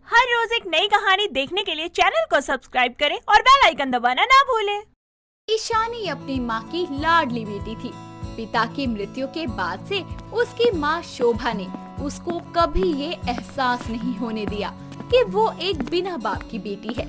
हर रोज एक नई कहानी देखने के लिए चैनल को सब्सक्राइब करें और बेल आइकन दबाना ना भूलें। ईशानी अपनी माँ की लाडली बेटी थी। पिता की मृत्यु के बाद से उसकी माँ शोभा ने उसको कभी ये एहसास नहीं होने दिया कि वो एक बिना बाप की बेटी है।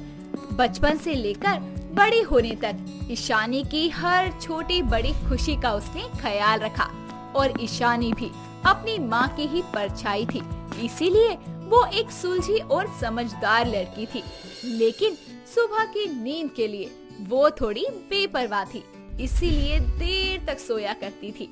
बचपन से लेकर बड़ी होने तक ईशानी की हर छोटी बड़ी खुशी का उसने ख्याल रखा और ईशानी भी अपनी माँ की ही परछाई थी। इसीलिए वो एक सुलझी और समझदार लड़की थी। लेकिन सुबह की नींद के लिए वो थोड़ी बेपरवाह थी, इसीलिए देर तक सोया करती थी।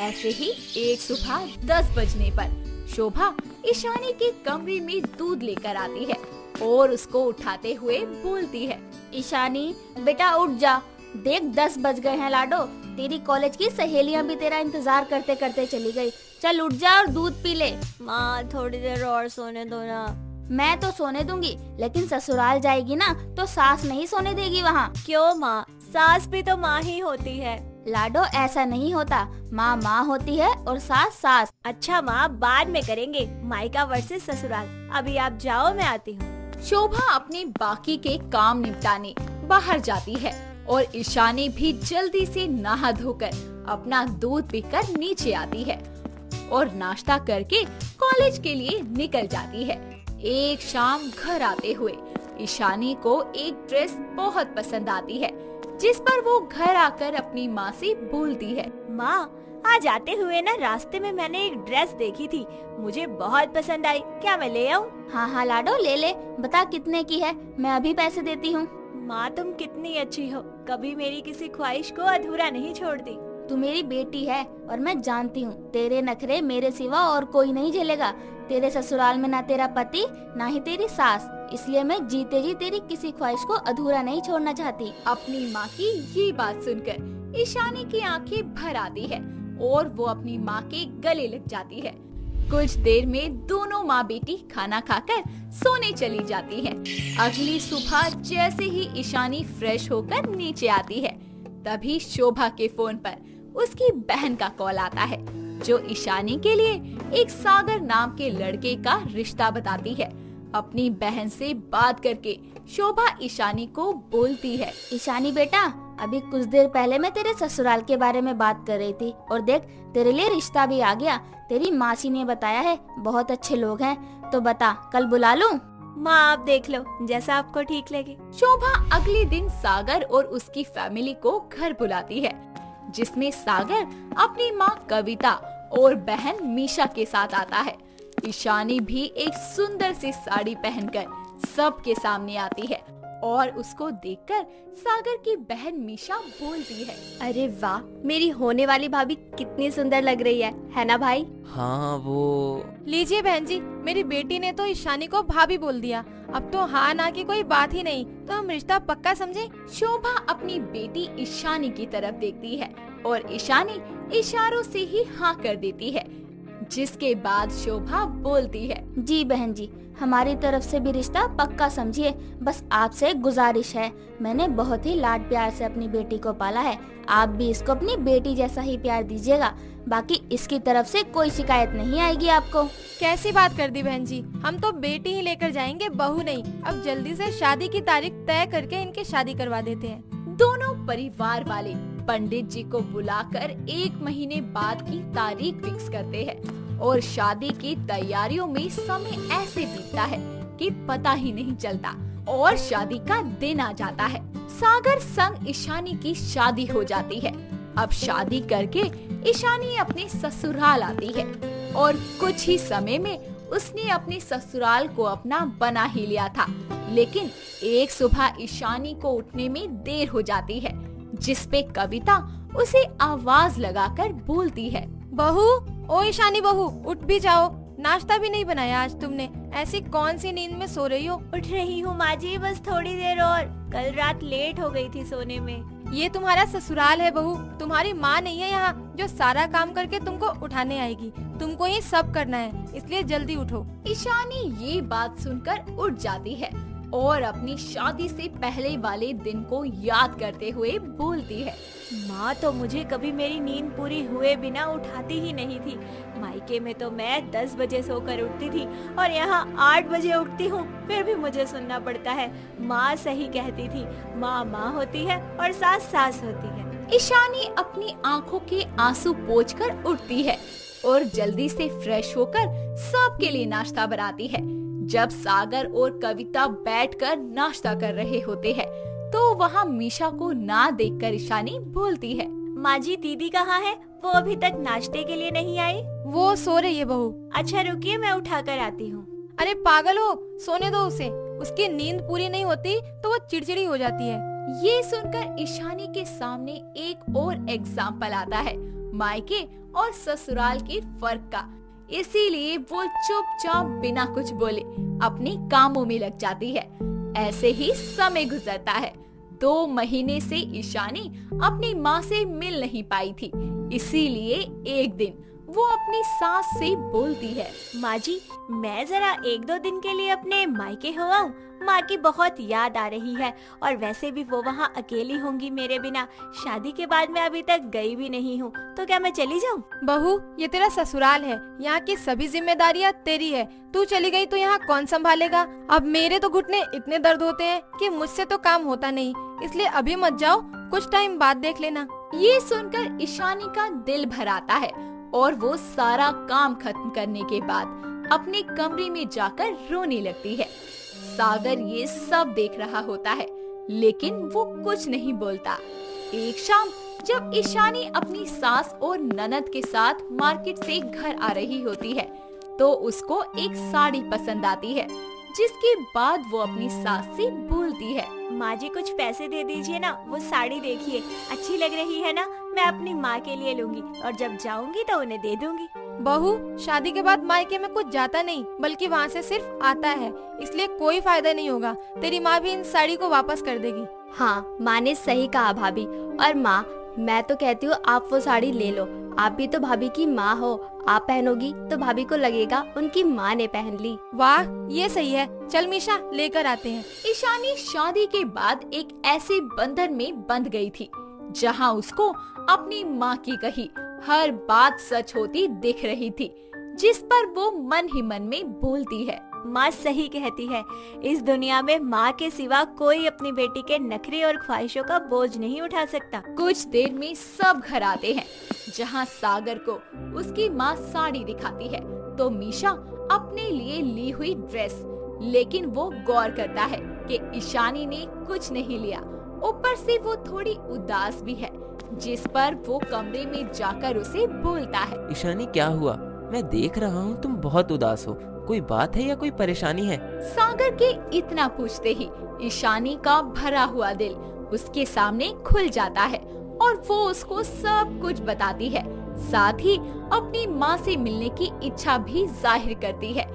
ऐसे ही एक सुबह 10 बजने पर शोभा ईशानी के कमरे में दूध लेकर आती है और उसको उठाते हुए बोलती है, ईशानी बेटा उठ जा, देख 10 बज गए हैं लाडो। तेरी कॉलेज की सहेलियां भी तेरा इंतजार करते करते चली गई। चल उठ जा और दूध पी ले। माँ थोड़ी देर और सोने दो ना। मैं तो सोने दूंगी, लेकिन ससुराल जाएगी ना तो सास नहीं सोने देगी वहाँ। क्यों माँ, सास भी तो माँ ही होती है। लाडो ऐसा नहीं होता, माँ माँ होती है और सास सास। अच्छा माँ, बाद में करेंगे मायका वर्सेस ससुराल। अभी आप जाओ, मैं आती हूँ। शोभा अपने बाकी के काम निपटाने बाहर जाती है और ईशानी भी जल्दी से नहा धोकर अपना दूध पीकर नीचे आती है और नाश्ता करके कॉलेज के लिए निकल जाती है। एक शाम घर आते हुए ईशानी को एक ड्रेस बहुत पसंद आती है, जिस पर वो घर आकर अपनी माँ से बोलती है, माँ आज आते हुए ना रास्ते में मैंने एक ड्रेस देखी थी, मुझे बहुत पसंद आई, क्या मैं ले आऊँ? हाँ हाँ लाडो ले ले, बता कितने की है, मैं अभी पैसे देती हूँ। माँ तुम कितनी अच्छी हो, कभी मेरी किसी ख्वाहिश को अधूरा नहीं छोड़ती। तू मेरी बेटी है और मैं जानती हूँ तेरे नखरे मेरे सिवा और कोई नहीं झेलेगा। तेरे ससुराल में ना तेरा पति ना ही तेरी सास, इसलिए मैं जीते जी तेरी किसी ख्वाहिश को अधूरा नहीं छोड़ना चाहती। अपनी माँ की ये बात सुनकर ईशानी की आंखें भर आती है और वो अपनी माँ के गले लग जाती है। कुछ देर में दोनों माँ बेटी खाना खाकर सोने चली जाती हैं। अगली सुबह जैसे ही ईशानी फ्रेश होकर नीचे आती है, तभी शोभा के फोन पर उसकी बहन का कॉल आता है, जो ईशानी के लिए एक सागर नाम के लड़के का रिश्ता बताती है। अपनी बहन से बात करके शोभा ईशानी को बोलती है, ईशानी बेटा, अभी कुछ देर पहले मैं तेरे ससुराल के बारे में बात कर रही थी और देख तेरे लिए रिश्ता भी आ गया। तेरी मासी ने बताया है, बहुत अच्छे लोग हैं, तो बता कल बुला लूं? माँ आप देख लो, जैसा आपको ठीक लगे। शोभा अगले दिन सागर और उसकी फैमिली को घर बुलाती है, जिसमें सागर अपनी माँ कविता और बहन मीशा के साथ आता है। ईशानी भी एक सुंदर सी साड़ी पहनकर सबके सामने आती है और उसको देखकर सागर की बहन मीशा बोलती है, अरे वाह, मेरी होने वाली भाभी कितनी सुंदर लग रही है ना भाई? हाँ वो। लीजिए बहन जी, मेरी बेटी ने तो ईशानी को भाभी बोल दिया। अब तो हाँ ना की कोई बात ही नहीं, तो हम रिश्ता पक्का समझे। शोभा अपनी बेटी ईशानी की तरफ देखती है और ईशानी इशारों से ही हाँ कर देती है, जिसके बाद शोभा बोलती है, जी बहन जी, हमारी तरफ से भी रिश्ता पक्का समझिए। बस आपसे गुजारिश है, मैंने बहुत ही लाड प्यार से अपनी बेटी को पाला है, आप भी इसको अपनी बेटी जैसा ही प्यार दीजिएगा। बाकी इसकी तरफ से कोई शिकायत नहीं आएगी आपको। कैसी बात कर दी बहन जी, हम तो बेटी ही लेकर जाएंगे, बहू नहीं। अब जल्दी से शादी की तारीख तय करके इनकी शादी करवा देते हैं। दोनों परिवार वाले पंडित जी को बुलाकर 1 महीने बाद की तारीख फिक्स करते हैं और शादी की तैयारियों में समय ऐसे बीतता है कि पता ही नहीं चलता और शादी का दिन आ जाता है। सागर संग ईशानी की शादी हो जाती है। अब शादी करके ईशानी अपने ससुराल आती है और कुछ ही समय में उसने अपने ससुराल को अपना बना ही लिया था। लेकिन एक सुबह ईशानी को उठने में देर हो जाती है, जिसपे कविता उसे आवाज लगाकर बोलती है, बहू, ओ ईशानी बहू, उठ भी जाओ, नाश्ता भी नहीं बनाया आज तुमने, ऐसी कौन सी नींद में सो रही हो? उठ रही हूँ माँ जी, बस थोड़ी देर और, कल रात लेट हो गई थी सोने में। ये तुम्हारा ससुराल है बहू, तुम्हारी माँ नहीं है यहाँ जो सारा काम करके तुमको उठाने आएगी। तुमको ही सब करना है, इसलिए जल्दी उठो। ईशानी ये बात सुनकर उठ जाती है और अपनी शादी से पहले वाले दिन को याद करते हुए बोलती है, माँ तो मुझे कभी मेरी नींद पूरी हुए बिना उठाती ही नहीं थी। मायके में तो मैं 10 बजे सोकर उठती थी और यहाँ 8 बजे उठती हूँ, फिर भी मुझे सुनना पड़ता है। माँ सही कहती थी, माँ माँ होती है और सास सास होती है। ईशानी अपनी आंखों के आंसू पोंछकर उठती है और जल्दी से फ्रेश होकर सबके लिए नाश्ता बनाती है। जब सागर और कविता बैठकर नाश्ता कर रहे होते हैं, तो वहाँ मीशा को ना देखकर ईशानी बोलती है, माँ जी दीदी कहाँ है? वो अभी तक नाश्ते के लिए नहीं आई। वो सो रही है बहू। अच्छा रुकिए, मैं उठा कर आती हूँ। अरे पागल हो, सोने दो उसे। उसकी नींद पूरी नहीं होती तो वो चिड़चिड़ी हो जाती है। ये सुनकर ईशानी के सामने एक और एग्जाम्पल आता है मायके और ससुराल के फर्क का। इसीलिए वो चुपचाप बिना कुछ बोले अपने कामों में लग जाती है। ऐसे ही समय गुजरता है। 2 महीने से ईशानी अपनी माँ से मिल नहीं पाई थी। इसीलिए एक दिन वो अपनी सास से बोलती है, माँ जी मैं जरा 1-2 दिन के लिए अपने मायके हो आऊं। माँ की बहुत याद आ रही है और वैसे भी वो वहाँ अकेली होंगी मेरे बिना। शादी के बाद मैं अभी तक गई भी नहीं हूँ, तो क्या मैं चली जाऊँ? बहू ये तेरा ससुराल है, यहाँ की सभी जिम्मेदारियाँ तेरी है। तू चली गई तो यहाँ कौन संभालेगा? अब मेरे तो घुटने इतने दर्द होते हैं कि मुझसे तो काम होता नहीं, इसलिए अभी मत जाओ, कुछ टाइम बाद देख लेना। ये सुनकर ईशानी का दिल भर आता है और वो सारा काम खत्म करने के बाद अपने कमरे में जाकर रोने लगती है। सागर ये सब देख रहा होता है, लेकिन वो कुछ नहीं बोलता। एक शाम जब ईशानी अपनी सास और ननद के साथ मार्केट से घर आ रही होती है, तो उसको एक साड़ी पसंद आती है, जिसके बाद वो अपनी सास से बोलती है, माँ जी कुछ पैसे दे दीजिए ना, वो साड़ी देखिए अच्छी लग रही है ना, मैं अपनी माँ के लिए लूंगी और जब जाऊंगी तो उन्हें दे दूंगी। बहू शादी के बाद मायके में कुछ जाता नहीं, बल्कि वहाँ से सिर्फ आता है, इसलिए कोई फायदा नहीं होगा। तेरी माँ भी इन साड़ी को वापस कर देगी। हाँ माँ ने सही कहा भाभी। और माँ मैं तो कहती हूँ आप वो साड़ी ले लो, आप भी तो भाभी की माँ हो, आप पहनोगी तो भाभी को लगेगा उनकी माँ ने पहन ली। वाह ये सही है, चल मीशा लेकर आते हैं। ईशानी शादी के बाद एक ऐसे बंधन में बंध गई थी, जहाँ उसको अपनी माँ की कही हर बात सच होती दिख रही थी, जिस पर वो मन ही मन में बोलती है, माँ सही कहती है, इस दुनिया में माँ के सिवा कोई अपनी बेटी के नखरे और ख्वाहिशों का बोझ नहीं उठा सकता। कुछ देर में सब घर आते हैं, जहाँ सागर को उसकी माँ साड़ी दिखाती है, तो मीशा अपने लिए ली हुई ड्रेस, लेकिन वो गौर करता है कि ईशानी ने कुछ नहीं लिया। ऊपर से वो थोड़ी उदास भी है, जिस पर वो कमरे में जाकर उसे बोलता है, ईशानी क्या हुआ? मैं देख रहा हूँ तुम बहुत उदास हो, कोई बात है या कोई परेशानी है? सागर के इतना पूछते ही ईशानी का भरा हुआ दिल उसके सामने खुल जाता है और वो उसको सब कुछ बताती है। साथ ही अपनी माँ से मिलने की इच्छा भी जाहिर करती है,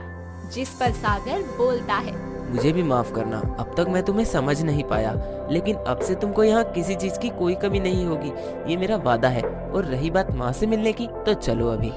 जिस पर सागर बोलता है, मुझे भी माफ करना, अब तक मैं तुम्हें समझ नहीं पाया, लेकिन अब से तुमको यहाँ किसी चीज की कोई कमी नहीं होगी, ये मेरा वादा है। और रही बात माँ से मिलने की, तो चलो अभी।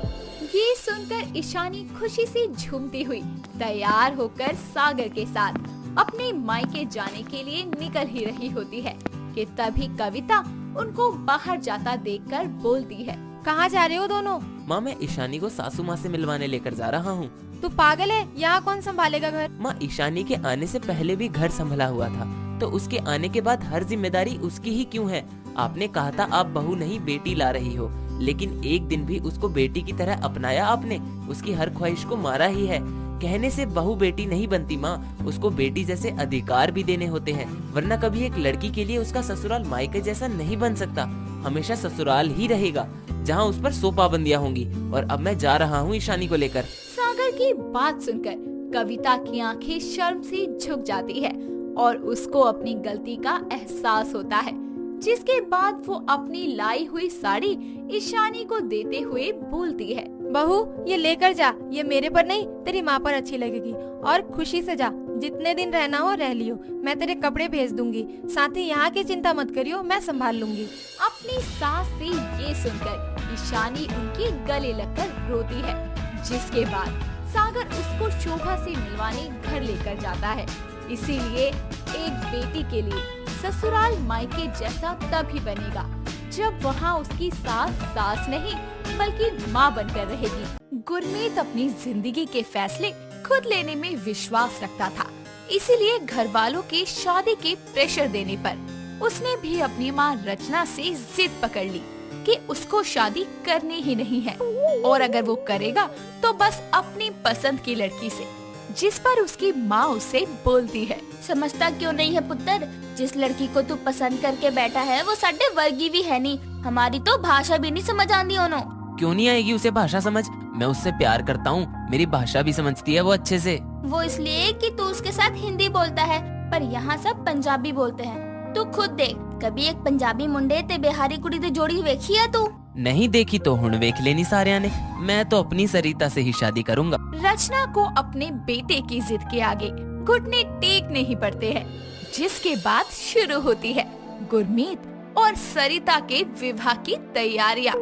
ये सुनकर ईशानी खुशी से झूमती हुई तैयार होकर सागर के साथ अपने मायके जाने के लिए निकल ही रही होती है कि तभी कविता उनको बाहर जाता देखकर बोलती है, कहाँ जा रहे हो दोनों? माँ मैं ईशानी को सासू माँ से मिलवाने लेकर जा रहा हूँ। तू पागल है, यहाँ कौन संभालेगा घर? माँ ईशानी के आने से पहले भी घर संभला हुआ था, तो उसके आने के बाद हर जिम्मेदारी उसकी ही क्यों है? आपने कहा था आप बहू नहीं बेटी ला रही हो, लेकिन एक दिन भी उसको बेटी की तरह अपनाया आपने? उसकी हर ख्वाहिश को मारा ही है। कहने से बहू बेटी नहीं बनती माँ, उसको बेटी जैसे अधिकार भी देने होते हैं, वरना कभी एक लड़की के लिए उसका ससुराल मायके जैसा नहीं बन सकता। हमेशा ससुराल ही रहेगा, जहाँ उस पर 100 पाबंदियाँ होंगी। और अब मैं जा रहा हूँ ईशानी को लेकर। सागर की बात सुनकर कविता की आंखें शर्म से झुक जाती है और उसको अपनी गलती का एहसास होता है, जिसके बाद वो अपनी लाई हुई साड़ी ईशानी को देते हुए बोलती है, बहू ये लेकर जा, ये मेरे पर नहीं तेरी माँ पर अच्छी लगेगी, और खुशी से जा, जितने दिन रहना हो रह लियो, मैं तेरे कपड़े भेज दूंगी, साथ ही यहाँ की चिंता मत करियो, मैं संभाल लूंगी। अपनी सास से ये सुनकर ईशानी उनके गले लगकर रोती है, जिसके बाद सागर उसको शोभा से मिलवाने घर लेकर जाता है। इसीलिए एक बेटी के लिए ससुराल मायके जैसा तभी बनेगा जब वहाँ उसकी सास नहीं बल्कि माँ बनकर रहेगी। गुरमीत अपनी जिंदगी के फैसले खुद लेने में विश्वास रखता था, इसीलिए घर वालों के शादी के प्रेशर देने पर उसने भी अपनी माँ रचना से जिद पकड़ ली कि उसको शादी करनी ही नहीं है, और अगर वो करेगा तो बस अपनी पसंद की लड़की से, जिस पर उसकी माँ उसे बोलती है, समझता क्यों नहीं है पुत्र, जिस लड़की को तू पसंद करके बैठा है वो साडे वर्गी भी है नहीं, हमारी तो भाषा भी नहीं समझ आती ओनो। क्यों नहीं आएगी उसे भाषा समझ? मैं उससे प्यार करता हूँ, मेरी भाषा भी समझती है वो अच्छे से। वो इसलिए कि तू उसके साथ हिंदी बोलता है, पर यहाँ सब पंजाबी बोलते हैं। तू खुद देख, कभी एक पंजाबी मुंडे ते बिहारी कुड़ी ते जोड़ी वेखी है तू? नहीं देखी तो हुण वेख लेनी सारिया ने, मैं तो अपनी सरिता से ही शादी करूंगा। रचना को अपने बेटे की जिद के आगे घुटने टेक नहीं पड़ते हैं, जिसके बाद शुरू होती है गुरमीत और सरिता के विवाह की तैयारियां।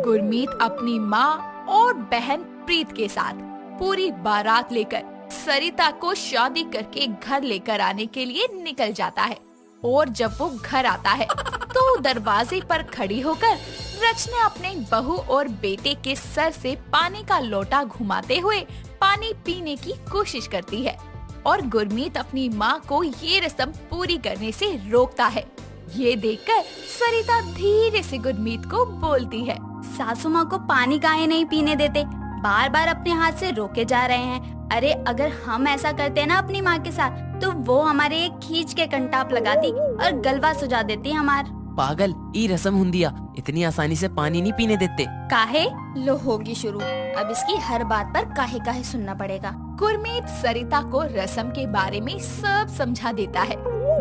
गुरमीत अपनी माँ और बहन प्रीत के साथ पूरी बारात लेकर सरिता को शादी करके घर लेकर आने के लिए निकल जाता है, और जब वो घर आता है तो दरवाजे पर खड़ी होकर रचना अपने बहू और बेटे के सर से पानी का लोटा घुमाते हुए पानी पीने की कोशिश करती है, और गुरमीत अपनी माँ को ये रस्म पूरी करने से रोकता है। ये देखकर सरिता धीरे से गुरमीत को बोलती है, सासू माँ को पानी काहे नहीं पीने देते, बार बार अपने हाथ से रोके जा रहे हैं। अरे अगर हम ऐसा करते ना अपनी माँ के साथ तो वो हमारे एक खींच के कंटाप लगाती और गलवा सुझा देती हमार। पागल, ई रस्म हुंदिया, इतनी आसानी से पानी नहीं पीने देते। काहे लो होगी शुरू, अब इसकी हर बात पर काहे काहे सुनना पड़ेगा। गुरमीत सरिता को रस्म के बारे में सब समझा देता है,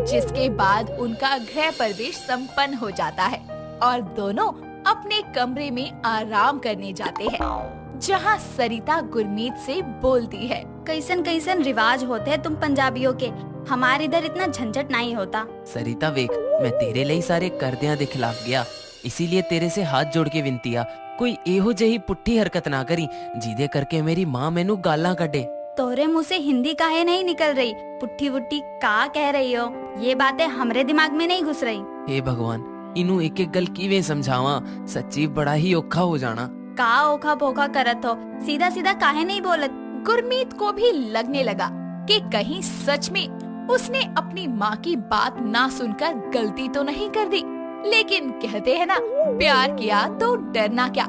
जिसके बाद उनका गृह प्रवेश संपन्न हो जाता है और दोनों अपने कमरे में आराम करने जाते हैं, जहां सरिता गुरमीत से बोलती है, कैसन कैसन रिवाज होते हैं तुम पंजाबियों के, हमारे इधर इतना झंझट नहीं होता। सरिता वेख, मैं तेरे लिए सारे करदियां दे खिलाफ गया, इसीलिए तेरे से हाथ जोड़ के विनतिया कोई एहो जही पुट्ठी हरकत ना करी जिदे करके मेरी माँ मैनू गालां कढे। तोरे मुँह से हिंदी काहे नहीं निकल रही, पुट्ठी वुट्ठी का कह रही हो, ये बातें हमरे दिमाग में नहीं घुस रही। हे भगवान, इनू एक एक गल किवें समझावा, सच्ची बड़ा ही औखा हो जाना। का ओखा पोखा करत हो, सीधा सीधा काहे नहीं बोलत। गुरमीत को भी लगने लगा कि कहीं सच में उसने अपनी माँ की बात ना सुनकर गलती तो नहीं कर दी, लेकिन कहते हैं ना, प्यार किया तो डरना क्या।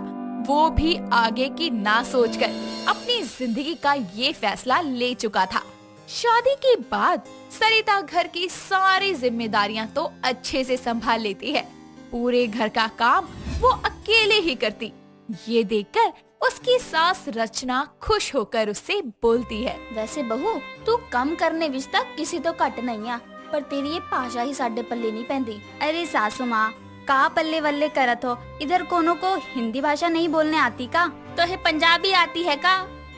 वो भी आगे की ना सोचकर अपनी जिंदगी का ये फैसला ले चुका था। शादी के बाद सरिता घर की सारी जिम्मेदारियां तो अच्छे से संभाल लेती है, पूरे घर का काम वो अकेले ही करती। ये देखकर उसकी सास रचना खुश होकर उससे बोलती है, वैसे बहू तू कम करने विच तां किसी तो घट नहीं आ, पर तेरी ये भाषा ही साडे पल्ले नहीं पैंदी। अरे सासू माँ, का पल्ले वल्ले करत हो, इधर कोनो को हिंदी भाषा नहीं बोलने आती का, तो है पंजाबी आती है का।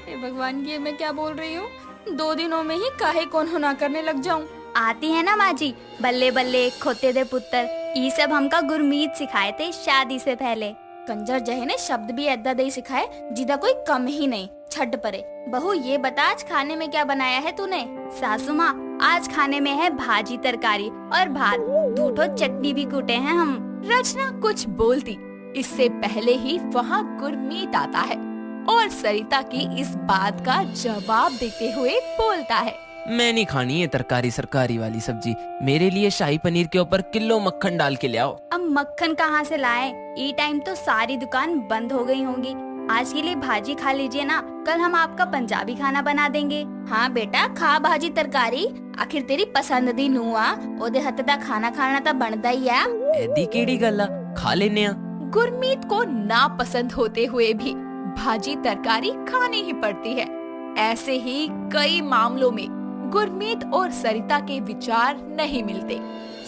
हे भगवान, ये मैं क्या बोल रही हूँ, 2 दिनों में ही काहे कौन होना करने लग जाऊँ। आती है ना माँ जी, बल्ले बल्ले खोते दे पुत्र, ये सब हमका गुरमीत सिखाए थे शादी से पहले। कंजर जहे ने शब्द भी ऐदा दे सिखाए जिदा कोई कम ही नहीं, छट परे। बहू ये बता आज खाने में क्या बनाया है तूने। सासू माँ, आज खाने में है भाजी तरकारी और भात, दूठो चटनी भी कूटे हैं हम। रचना कुछ बोलती इससे पहले ही वहाँ गुरमीत आता है और सरिता की इस बात का जवाब देते हुए बोलता है, मैं नहीं खानी है तरकारी सरकारी वाली सब्जी, मेरे लिए शाही पनीर के ऊपर किलो मक्खन डाल के ले आओ। अब मक्खन कहाँ से लाए, ये टाइम तो सारी दुकान बंद हो गई होंगी। आज के लिए भाजी खा लीजिए ना, कल हम आपका पंजाबी खाना बना देंगे। हाँ बेटा, खा भाजी तरकारी, आखिर तेरी पसंद दी नूआ, ओदे हत्थ दा खाना खाना तो बनदा ही है। ऐदी केड़ी गल आ, खा लेने आ। गुरमीत को ना पसंद होते हुए भी भाजी तरकारी खानी ही पड़ती है। ऐसे ही कई मामलों में गुरमीत और सरिता के विचार नहीं मिलते,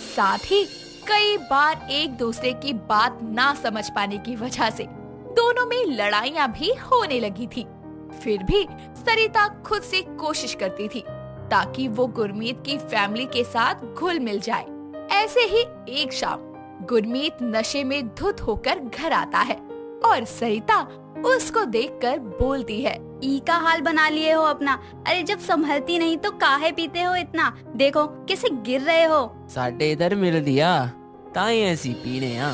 साथ ही कई बार एक दूसरे की बात ना समझ पाने की वजह से दोनों में लड़ाइयाँ भी होने लगी थी। फिर भी सरिता खुद से कोशिश करती थी ताकि वो गुरमीत की फैमिली के साथ घुल मिल जाए। ऐसे ही एक शाम गुरमीत नशे में धुत होकर घर आता है और सरिता उसको देखकर बोलती है, ई का हाल बना लिए हो अपना, अरे जब संभलती नहीं तो काहे पीते हो इतना, देखो कैसे गिर रहे हो। साडे इधर मिल दिया ताई ऐसी पीने आ।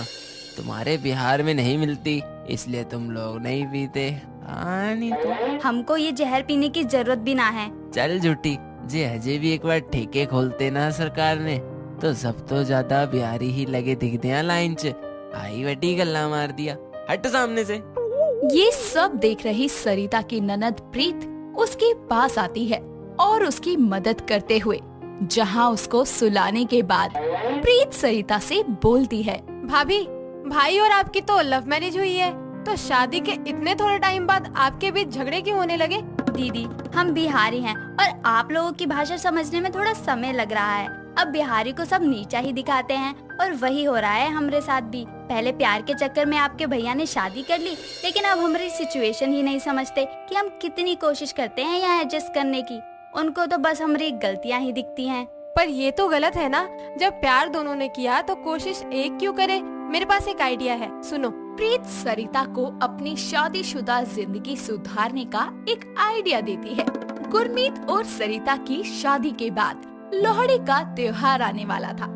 तुम्हारे बिहार में नहीं मिलती, इसलिए तुम लोग नहीं पीते। हाँ नहीं तो हमको ये जहर पीने की जरूरत भी ना है। चल झूठी, जे अजय भी एक बार ठेके खोलते ना सरकार ने, तो सब तो ज्यादा बिहारी ही लगे दिखते हैं लाइन च। आई बटी गल्ला मार दिया, हट सामने से। ये सब देख रही सरिता की ननद प्रीत उसके पास आती है और उसकी मदद करते हुए जहाँ उसको सुलाने के बाद प्रीत सरिता से बोलती है, भाभी, भाई और आपकी तो लव मैरिज हुई है, तो शादी के इतने थोड़े टाइम बाद आपके बीच झगड़े क्यों होने लगे? दीदी, हम बिहारी हैं और आप लोगों की भाषा समझने में थोड़ा समय लग रहा है। अब बिहारी को सब नीचा ही दिखाते हैं और वही हो रहा है हमारे साथ भी। पहले प्यार के चक्कर में आपके भैया ने शादी कर ली, लेकिन अब हमारी सिचुएशन ही नहीं समझते कि हम कितनी कोशिश करते हैं यहाँ एडजस्ट करने की। उनको तो बस हमारी गलतियाँ ही दिखती हैं। पर ये तो गलत है ना, जब प्यार दोनों ने किया तो कोशिश एक क्यों करे? मेरे पास एक आइडिया है, सुनो। प्रीत सरिता को अपनी शादीशुदा जिंदगी सुधारने का एक आइडिया देती है। गुरमीत और सरिता की शादी के बाद लोहड़ी का त्योहार आने वाला था,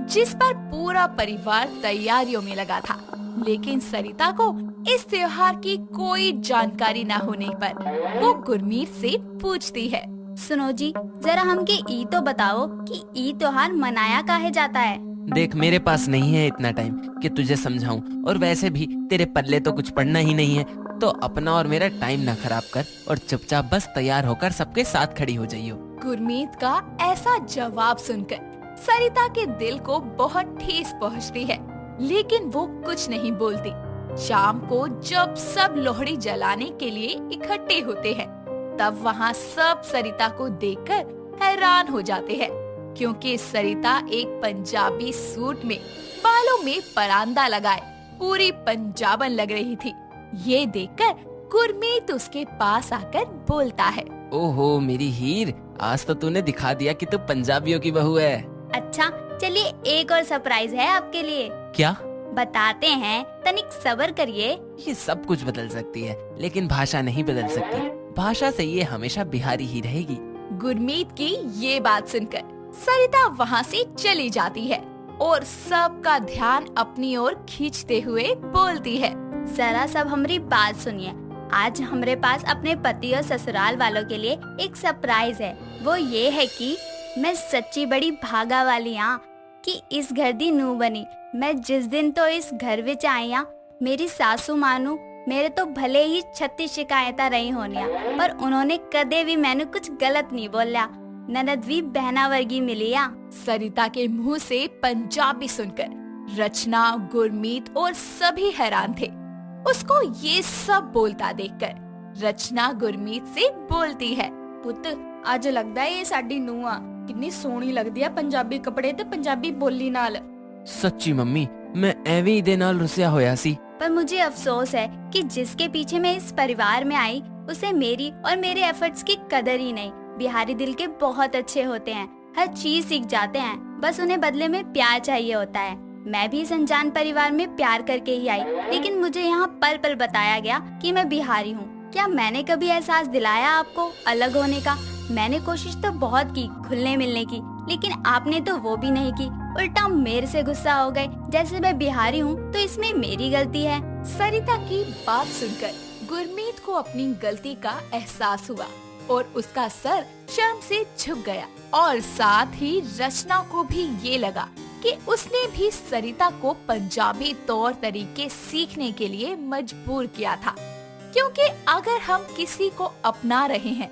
जिस पर पूरा परिवार तैयारियों में लगा था। लेकिन सरिता को इस त्योहार की कोई जानकारी न होने पर वो गुरमीत से पूछती है, सुनो जी, जरा हमके ई तो बताओ कि ई त्योहार मनाया काहे जाता है? देख, मेरे पास नहीं है इतना टाइम कि तुझे समझाऊं, और वैसे भी तेरे पल्ले तो कुछ पढ़ना ही नहीं है, तो अपना और मेरा टाइम ना खराब कर और चुपचाप बस तैयार होकर सबके साथ खड़ी हो जाइयो। गुरमीत का ऐसा जवाब सुनकर सरिता के दिल को बहुत ठेस पहुंचती है, लेकिन वो कुछ नहीं बोलती। शाम को जब सब लोहड़ी जलाने के लिए इकट्ठे होते हैं, तब वहाँ सब सरिता को देखकर हैरान हो जाते हैं, क्योंकि सरिता एक पंजाबी सूट में बालों में परांदा लगाए पूरी पंजाबन लग रही थी। ये देखकर गुरमीत उसके पास आकर बोलता है, ओहो मेरी हीर, आज तो तूने दिखा दिया कि तू पंजाबियों की बहू है। अच्छा, चलिए एक और सरप्राइज है आपके लिए। क्या? बताते हैं, तनिक सब्र करिए। ये सब कुछ बदल सकती है, लेकिन भाषा नहीं बदल सकती। भाषा से ये हमेशा बिहारी ही रहेगी। गुरमीत की ये बात सुनकर सरिता वहाँ से चली जाती है और सबका ध्यान अपनी ओर खींचते हुए बोलती है, जरा सब हमारी बात सुनिए। आज हमारे पास अपने पति और ससुराल वालों के लिए एक सरप्राइज है। वो ये है कि मैं सच्ची बड़ी भागा वाली हाँ कि इस घर दी नूह बनी। मैं जिस दिन तो इस घर विच आई हाँ, मेरी सासू मानू मेरे तो भले ही 36 शिकायतां रही होनिया, पर उन्होंने कदे भी मैंने कुछ गलत नहीं बोलिया। ननद भी बहना वर्गी मिली या। सरिता के मुंह से पंजाबी सुनकर रचना, गुरमीत और सभी हैरान थे। उसको ये सब बोलता देखकर रचना गुरमीत से बोलती है, पुत आज लगता है ये साडी नूह आ, कितनी सोहनी लगदी है पंजाबी कपड़े ते पंजाबी बोली नाल। सच्ची मम्मी, मैं एवं दे नाल रुसिया होया सी। पर मुझे अफसोस है कि जिसके पीछे मैं इस परिवार में आई, उसे मेरी और मेरे एफर्ट्स की कदर ही नहीं। बिहारी दिल के बहुत अच्छे होते हैं, हर चीज सीख जाते हैं, बस उन्हें बदले में प्यार चाहिए होता है। मैं भी इस अनजान परिवार में प्यार करके ही आई, लेकिन मुझे यहाँ पल पल बताया गया कि मैं बिहारी हूँ। क्या मैंने कभी एहसास दिलाया आपको अलग होने का? मैंने कोशिश तो बहुत की घुलने मिलने की, लेकिन आपने तो वो भी नहीं की। उल्टा मेरे से गुस्सा हो गए, जैसे मैं बिहारी हूँ तो इसमें मेरी गलती है। सरिता की बात सुनकर गुरमीत को अपनी गलती का एहसास हुआ और उसका सर शर्म से झुक गया, और साथ ही रचना को भी ये लगा कि उसने भी सरिता को पंजाबी तौर तरीके सीखने के लिए मजबूर किया था, क्योंकि अगर हम किसी को अपना रहे हैं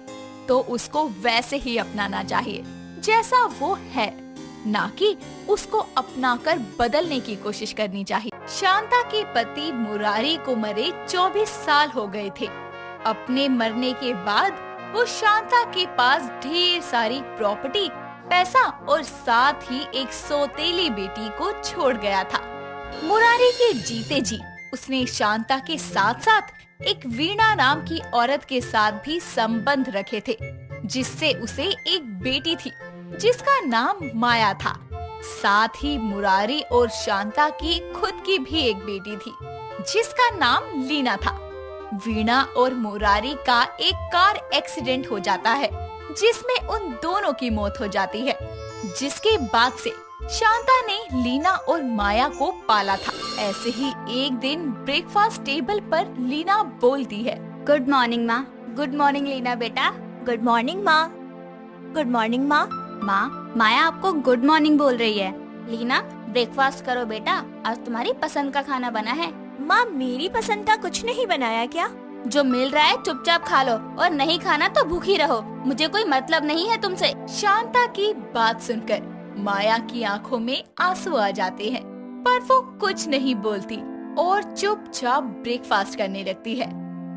तो उसको वैसे ही अपनाना चाहिए जैसा वो है, ना कि उसको अपनाकर बदलने की कोशिश करनी चाहिए। शांता के पति मुरारी को मरे 24 साल हो गए थे। अपने मरने के बाद वो शांता के पास ढेर सारी प्रॉपर्टी, पैसा और साथ ही एक सौतेली बेटी को छोड़ गया था। मुरारी के जीते जी उसने शांता के साथ साथ एक वीणा नाम की औरत के साथ भी संबंध रखे थे, जिससे उसे एक बेटी थी जिसका नाम माया था। साथ ही मुरारी और शांता की खुद की भी एक बेटी थी जिसका नाम लीना था। वीणा और मुरारी का एक कार एक्सीडेंट हो जाता है, जिसमें उन दोनों की मौत हो जाती है, जिसके बाद से शांता ने लीना और माया को पाला था। ऐसे ही एक दिन ब्रेकफास्ट टेबल पर लीना बोलती है। गुड मॉर्निंग माँ। गुड मॉर्निंग लीना बेटा। गुड मॉर्निंग माँ। गुड मॉर्निंग माँ। माँ, माया आपको गुड मॉर्निंग बोल रही है। लीना, ब्रेकफास्ट करो बेटा, आज तुम्हारी पसंद का खाना बना है। माँ, मेरी पसंद का कुछ नहीं बनाया क्या? जो मिल रहा है चुपचाप खा लो, और नहीं खाना तो भूखी रहो, मुझे कोई मतलब नहीं है तुमसे। शांता की बात सुनकर माया की आंखों में आंसू आ जाते हैं, पर वो कुछ नहीं बोलती और चुपचाप ब्रेकफास्ट करने लगती है।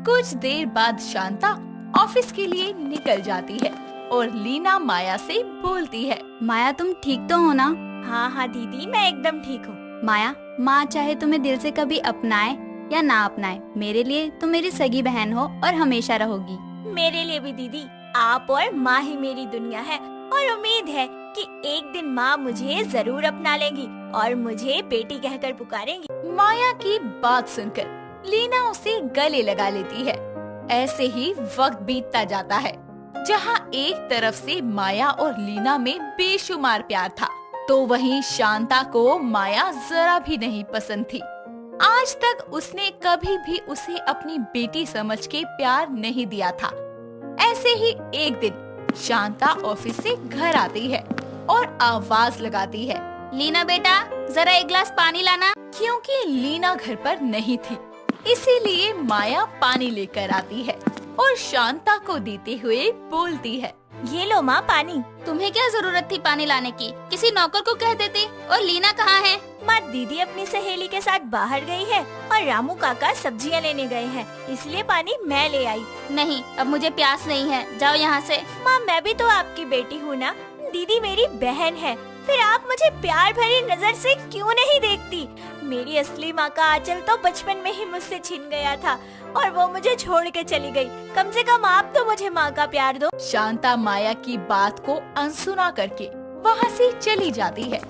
कुछ देर बाद शांता ऑफिस के लिए निकल जाती है और लीना माया से बोलती है। माया, तुम ठीक तो हो ना? हाँ हाँ दीदी, मैं एकदम ठीक हूँ। माया, माँ चाहे तुम्हें दिल से कभी अपनाए या ना अपनाए, मेरे लिए तुम मेरी सगी बहन हो और हमेशा रहोगी। मेरे लिए भी दीदी, आप और माँ ही मेरी दुनिया है, और उम्मीद है कि एक दिन माँ मुझे जरूर अपना लेगी और मुझे बेटी कहकर पुकारेंगी। माया की बात सुनकर लीना उसे गले लगा लेती है। ऐसे ही वक्त बीतता जाता है, जहाँ एक तरफ से माया और लीना में बेशुमार प्यार था, तो वहीं शांता को माया जरा भी नहीं पसंद थी। आज तक उसने कभी भी उसे अपनी बेटी समझ के प्यार नहीं दिया था। ऐसे ही एक दिन शांता ऑफिस से घर आती है और आवाज लगाती है, लीना बेटा, जरा एक गिलास पानी लाना। क्योंकि लीना घर पर नहीं थी, इसीलिए माया पानी लेकर आती है और शांता को देते हुए बोलती है, ये लो माँ पानी। तुम्हें क्या जरूरत थी पानी लाने की? किसी नौकर को कह देते। और लीना कहाँ है? माँ, दीदी अपनी सहेली के साथ बाहर गई है और रामू काका सब्जियाँ लेने गए हैं, इसलिए पानी मैं ले आई। नहीं, अब मुझे प्यास नहीं है, जाओ यहाँ से। माँ, मैं भी तो आपकी बेटी हूँ ना, दीदी मेरी बहन है, फिर आप मुझे प्यार भरी नजर से क्यों नहीं देखती? मेरी असली माँ का आंचल तो बचपन में ही मुझसे छिन गया था और वो मुझे छोड़ के चली गई। कम से कम आप तो मुझे माँ का प्यार दो। शांता माया की बात को अनसुना करके वहाँ से चली जाती है,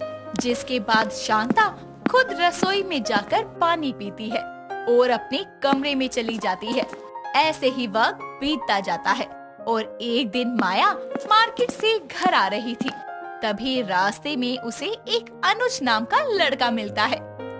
जिसके बाद शांता खुद रसोई में जाकर पानी पीती है और अपने कमरे में चली जाती है। ऐसे ही वक्त बीतता जाता है और एक दिन माया मार्केट से घर आ रही थी, तभी रास्ते में उसे एक अनुज नाम का लड़का मिलता है,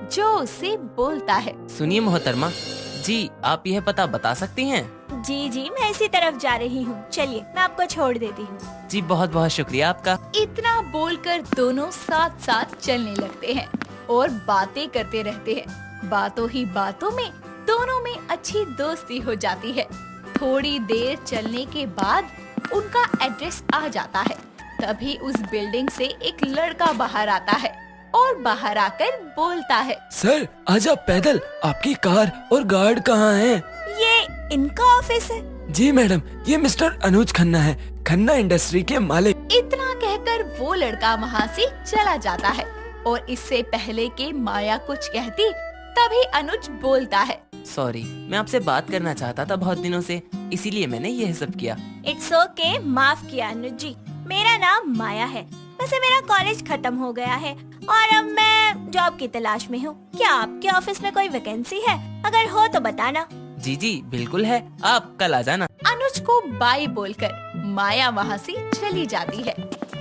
जो उससे बोलता है, सुनिए मोहतरमा जी, आप यह पता बता सकती हैं? जी जी, मैं इसी तरफ जा रही हूँ, चलिए मैं आपको छोड़ देती हूँ। जी बहुत बहुत शुक्रिया आपका। इतना बोलकर दोनों साथ साथ चलने लगते हैं और बातें करते रहते हैं। बातों ही बातों में दोनों में अच्छी दोस्ती हो जाती है। थोड़ी देर चलने के बाद उनका एड्रेस आ जाता है। तभी उस बिल्डिंग से एक लड़का बाहर आता है और बाहर आकर बोलता है, सर आज आप पैदल, आपकी कार और गार्ड कहाँ हैं? ये इनका ऑफिस है? जी मैडम, ये मिस्टर अनुज खन्ना है, खन्ना इंडस्ट्री के मालिक। इतना कहकर वो लड़का वहाँ से चला जाता है और इससे पहले कि माया कुछ कहती, तभी अनुज बोलता है, सॉरी, मैं आपसे बात करना चाहता था बहुत दिनों से, इसीलिए मैंने यह सब किया। इट्स ओके, माफ किया अनुज जी। मेरा नाम माया है। वैसे मेरा कॉलेज खत्म हो गया है और अब मैं जॉब की तलाश में हूँ। क्या आपके ऑफिस में कोई वैकेंसी है? अगर हो तो बताना। जी जी बिल्कुल है, आप कल आ जाना। अनुज को बाय बोलकर माया वहाँ से चली जाती है।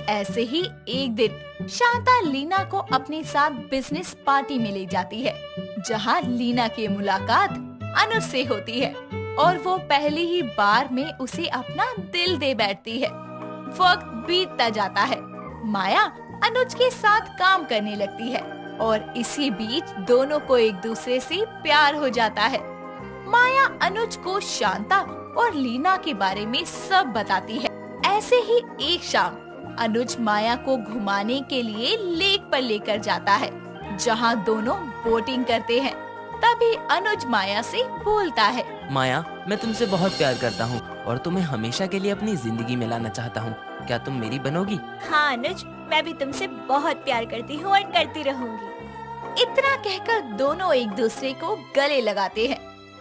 ऐसे ही एक दिन शांता लीना को अपने साथ बिजनेस पार्टी में ले जाती है, जहाँ लीना की मुलाकात अनुज से होती है और वो पहली ही बार में उसे अपना दिल दे बैठती है। वक्त बीतता जाता है, माया अनुज के साथ काम करने लगती है और इसी बीच दोनों को एक दूसरे से प्यार हो जाता है। माया अनुज को शांता और लीना के बारे में सब बताती है। ऐसे ही एक शाम अनुज माया को घुमाने के लिए लेक पर लेकर जाता है, जहां दोनों बोटिंग करते हैं। तभी अनुज माया से बोलता है, माया, मैं तुमसे बहुत प्यार करता हूँ और तुम्हें हमेशा के लिए अपनी जिंदगी में लाना चाहता हूँ। क्या तुम मेरी बनोगी? हाँ अनुज, मैं भी तुमसे बहुत प्यार करती हूँ और करती रहूंगी। इतना कहकर दोनों एक दूसरे को गले लगाते हैं।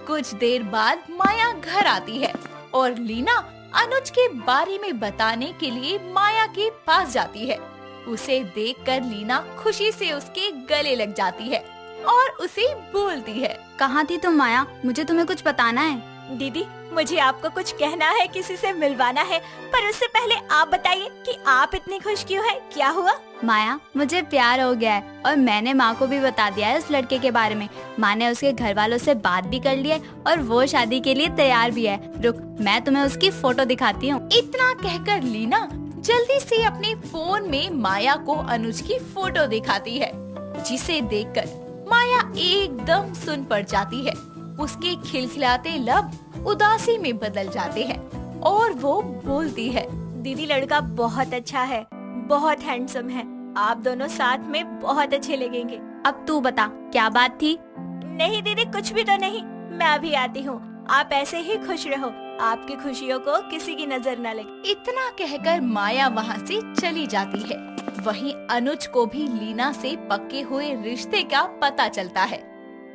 कुछ देर बाद माया घर आती है और लीना अनुज के बारे में बताने के लिए माया के पास जाती है। उसे देखकर लीना खुशी से उसके गले लग जाती है और उसे बोलती है, कहाँ थी तुम माया? मुझे तुम्हें कुछ बताना है। दीदी मुझे आपको कुछ कहना है, किसी से मिलवाना है, पर उससे पहले आप बताइए कि आप इतनी खुश क्यों हैं? क्या हुआ? माया, मुझे प्यार हो गया है और मैंने माँ को भी बता दिया है उस लड़के के बारे में। माँ ने उसके घर वालों से बात भी कर ली है और वो शादी के लिए तैयार भी है। रुक, मैं तुम्हें उसकी फोटो दिखाती हूँ। इतना कहकर लीना जल्दी से अपने फोन में माया को अनुज की फोटो दिखाती है, जिसे देखकर माया एकदम सुन पड़ जाती है। उसके खिलखिलाते लब उदासी में बदल जाते हैं और वो बोलती है, दीदी लड़का बहुत अच्छा है, बहुत हैंडसम है, आप दोनों साथ में बहुत अच्छे लगेंगे। अब तू बता, क्या बात थी? नहीं दीदी, कुछ भी तो नहीं, मैं अभी आती हूँ, आप ऐसे ही खुश रहो, आपकी खुशियों को किसी की नजर न लगे। इतना कहकर माया वहाँ से चली जाती है। वहीं अनुज को भी लीना से पक्के हुए रिश्ते का पता चलता है।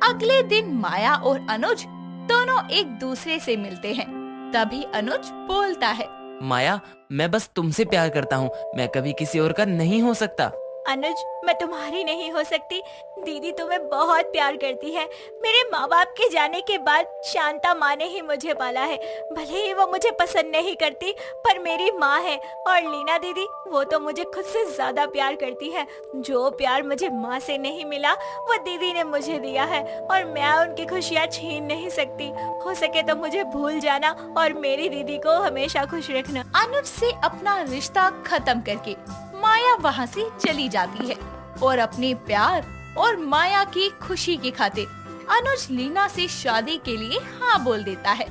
अगले दिन माया और अनुज दोनों एक दूसरे से मिलते हैं। तभी अनुज बोलता है, माया, मैं बस तुमसे प्यार करता हूँ, मैं कभी किसी और का नहीं हो सकता। अनुज, मैं तुम्हारी नहीं हो सकती, दीदी तुम्हें बहुत प्यार करती है। मेरे माँ बाप के जाने के बाद शांता माँ ने ही मुझे पाला है। भले ही वो मुझे पसंद नहीं करती, पर मेरी माँ है। और लीना दीदी, वो तो मुझे खुद से ज्यादा प्यार करती है। जो प्यार मुझे माँ से नहीं मिला, वो दीदी ने मुझे दिया है और मैं उनकी खुशियाँ छीन नहीं सकती। हो सके तो मुझे भूल जाना और मेरी दीदी को हमेशा खुश रखना। अनुज से अपना रिश्ता खत्म करके माया वहाँ से चली जाती है और अपने प्यार और माया की खुशी की खातिर अनुज लीना से शादी के लिए हाँ बोल देता है,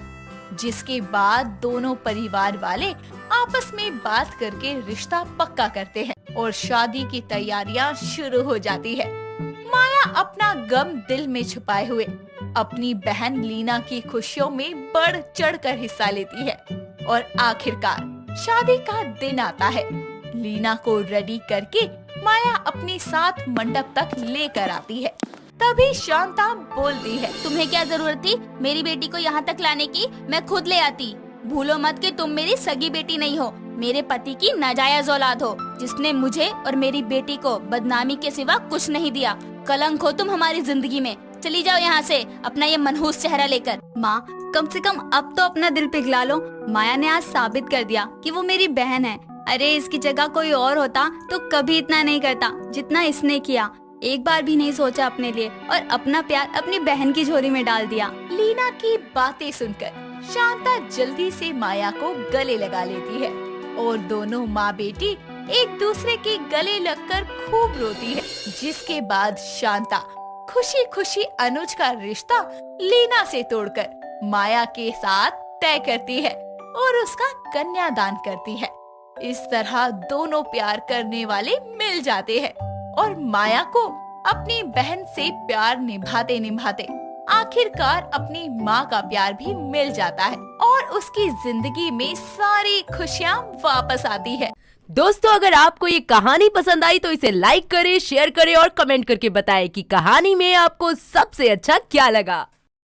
जिसके बाद दोनों परिवार वाले आपस में बात करके रिश्ता पक्का करते हैं और शादी की तैयारियां शुरू हो जाती है। माया अपना गम दिल में छुपाए हुए अपनी बहन लीना की खुशियों में बढ़ चढ़कर हिस्सा लेती है और आखिरकार शादी का दिन आता है। लीना को रेडी करके माया अपने साथ मंडप तक लेकर आती है। तभी शांता बोलती है, तुम्हें क्या जरूरत थी मेरी बेटी को यहाँ तक लाने की? मैं खुद ले आती। भूलो मत कि तुम मेरी सगी बेटी नहीं हो, मेरे पति की नाजायज औलाद हो, जिसने मुझे और मेरी बेटी को बदनामी के सिवा कुछ नहीं दिया। कलंक हो तुम हमारी जिंदगी में। चली जाओ यहाँ से अपना ये मनहूस चेहरा लेकर। माँ, कम से कम अब तो अपना दिल पिघला लो। माया ने आज साबित कर दिया कि वो मेरी बहन है। अरे इसकी जगह कोई और होता तो कभी इतना नहीं करता जितना इसने किया। एक बार भी नहीं सोचा अपने लिए और अपना प्यार अपनी बहन की झोली में डाल दिया। लीना की बातें सुनकर शांता जल्दी से माया को गले लगा लेती है और दोनों माँ बेटी एक दूसरे के गले लगकर खूब रोती है। जिसके बाद शांता खुशी खुशी अनुज का रिश्ता लीना से तोड़कर माया के साथ तय करती है और उसका कन्यादान करती है। इस तरह दोनों प्यार करने वाले मिल जाते हैं और माया को अपनी बहन से प्यार निभाते निभाते आखिरकार अपनी माँ का प्यार भी मिल जाता है और उसकी जिंदगी में सारी खुशियाँ वापस आती है। दोस्तों, अगर आपको ये कहानी पसंद आई तो इसे लाइक करें, शेयर करें और कमेंट करके बताएं कि कहानी में आपको सबसे अच्छा क्या लगा।